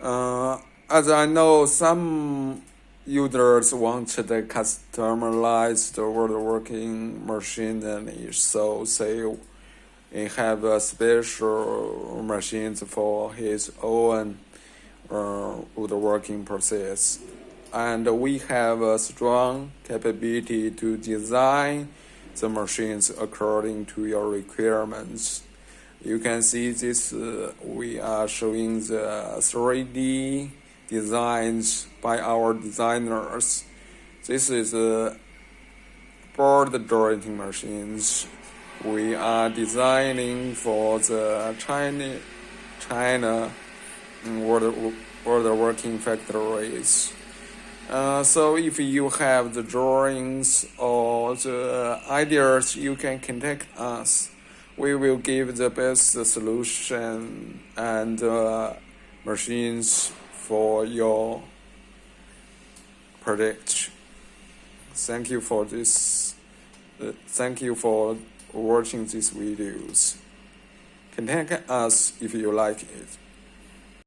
As I know, some users want the customized woodworking machine, and so they have a special machines for his own woodworking process. And we have a strong capability to design the machines according to your requirements. You can see this, we are showing the 3D designs by our designers. This is board drawing machines. We are designing for the China woodworking factories. So if you have the drawings or the ideas, you can contact us. We will give the best solution and machines for your project. Thank you for this. Thank you for watching these videos. Contact us if you like it.